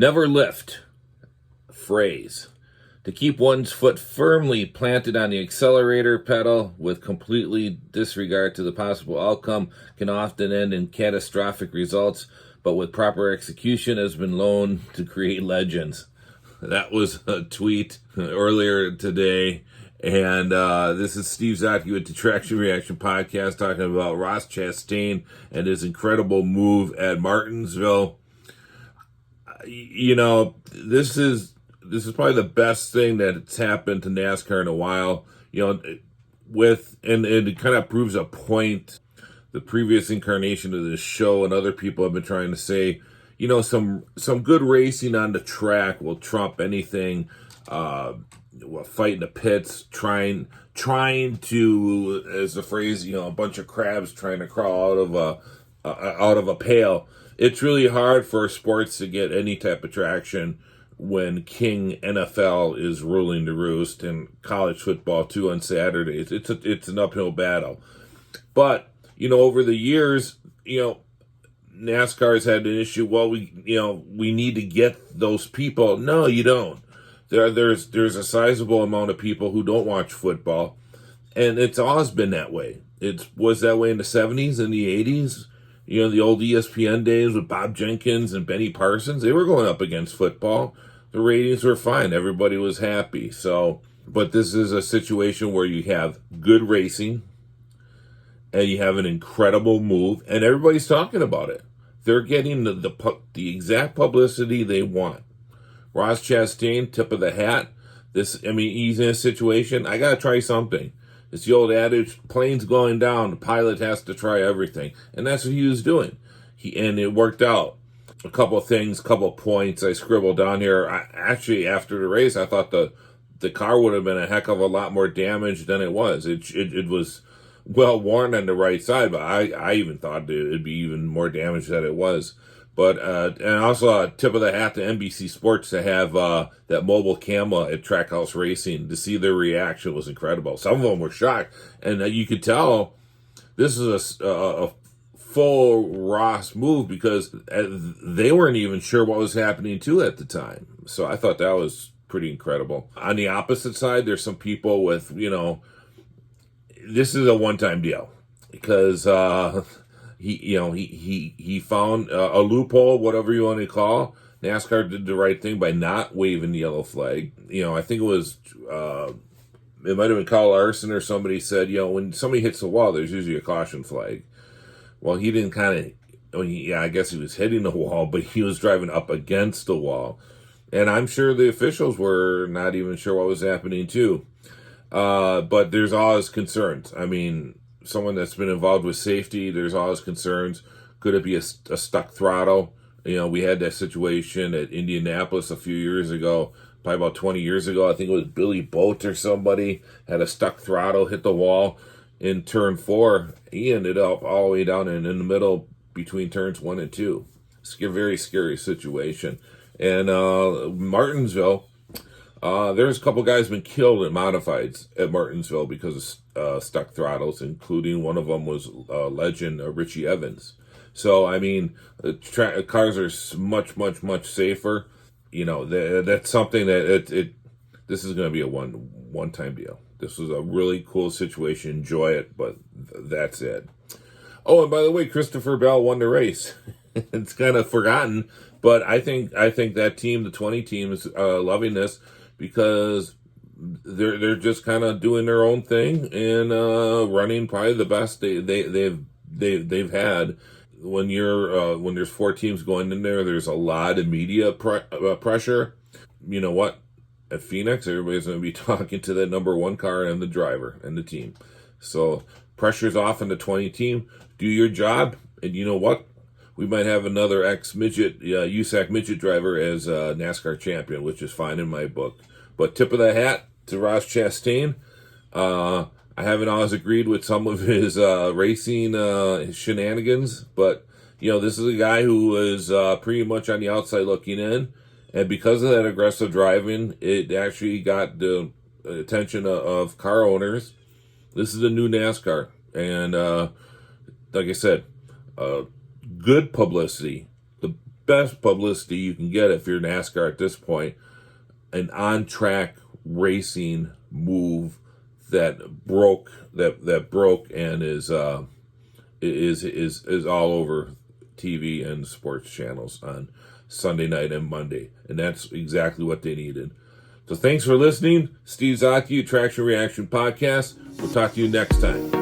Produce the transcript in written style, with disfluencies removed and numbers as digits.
Never lift. Phrase. To keep one's foot firmly planted on the accelerator pedal with completely disregard to the possible outcome can often end in catastrophic results, but with proper execution has been known to create legends. That was a tweet earlier today. And this is Steve Zautke with the Traction Reaction Podcast talking about Ross Chastain and his incredible move at Martinsville. You know, this is probably the best thing that's happened to NASCAR in a while. You know, and it kind of proves a point the previous incarnation of this show and other people have been trying to say. You know, some good racing on the track will trump anything. Fight in the pits, trying to, as the phrase, you know, a bunch of crabs trying to crawl out of a pail. It's really hard for sports to get any type of traction when King NFL is ruling the roost, and college football too on Saturdays. It's an uphill battle. But, you know, over the years, you know, NASCAR's had an issue. Well, we need to get those people. No, you don't. There's a sizable amount of people who don't watch football, and it's always been that way. It was that way in the 70s and the 80s. You know, the old ESPN days with Bob Jenkins and Benny Parsons, they were going up against football. The ratings were fine. Everybody was happy. So, but this is a situation where you have good racing and you have an incredible move, and everybody's talking about it. They're getting the exact publicity they want. Ross Chastain, tip of the hat. He's in a situation, I got to try something. It's the old adage, plane's going down, the pilot has to try everything. And that's what he was doing. And it worked out. A couple of things, couple of points I scribbled down here. Actually, after the race, I thought the car would have been a heck of a lot more damaged than it was. It was well worn on the right side, but I even thought it'd be even more damaged than it was. But and also a tip of the hat to NBC Sports to have that mobile camera at Trackhouse Racing. To see their reaction was incredible. Some of them were shocked, and you could tell this is a full Ross move because they weren't even sure what was happening too at the time. So I thought that was pretty incredible. On the opposite side, there's some people with, you know, this is a one-time deal because he found a loophole, whatever you want to call. NASCAR did the right thing by not waving the yellow flag. You know, I think it was it might have been Kyle Larson or somebody said, you know, when somebody hits the wall, there's usually a caution flag. Well, he didn't I guess he was hitting the wall, but he was driving up against the wall. And I'm sure the officials were not even sure what was happening too. But there's always concerns. I mean, someone that's been involved with safety, there's always concerns. Could it be a stuck throttle? You know, we had that situation at Indianapolis a few years ago, probably about 20 years ago. I think it was Billy Boat or somebody had a stuck throttle, hit the wall in turn 4. He ended up all the way down in the middle between turns 1 and 2. It's a very scary situation. And Martinsville, there's a couple guys been killed in modifieds at Martinsville because of stuck throttles, including one of them was legend Richie Evans. So, I mean, cars are much safer. You know, that's something that this is going to be a one-time deal. This was a really cool situation. Enjoy it, but that's it. Oh, and by the way, Christopher Bell won the race. It's kind of forgotten, but I think that team, the 20 team, is loving this because they're just kind of doing their own thing and running probably the best they've had. When there's 4 teams going in there, there's a lot of media pressure. You know what? At Phoenix, everybody's going to be talking to that number 1 car and the driver and the team. So pressure's off on the 20 team. Do your job, and you know what? We might have another ex-midget, USAC midget driver as NASCAR champion, which is fine in my book. But tip of the hat to Ross Chastain. I haven't always agreed with some of his racing shenanigans, but you know, this is a guy who is pretty much on the outside looking in, and because of that aggressive driving, it actually got the attention of car owners. This is a new NASCAR, and like I said, good publicity. best publicity you can get if you're NASCAR at this point. An on-track racing move that broke and is all over TV and sports channels on Sunday night and Monday, and that's exactly what they needed. So thanks for listening. Steve Zautke, Traction Reaction Podcast. We'll talk to you next time.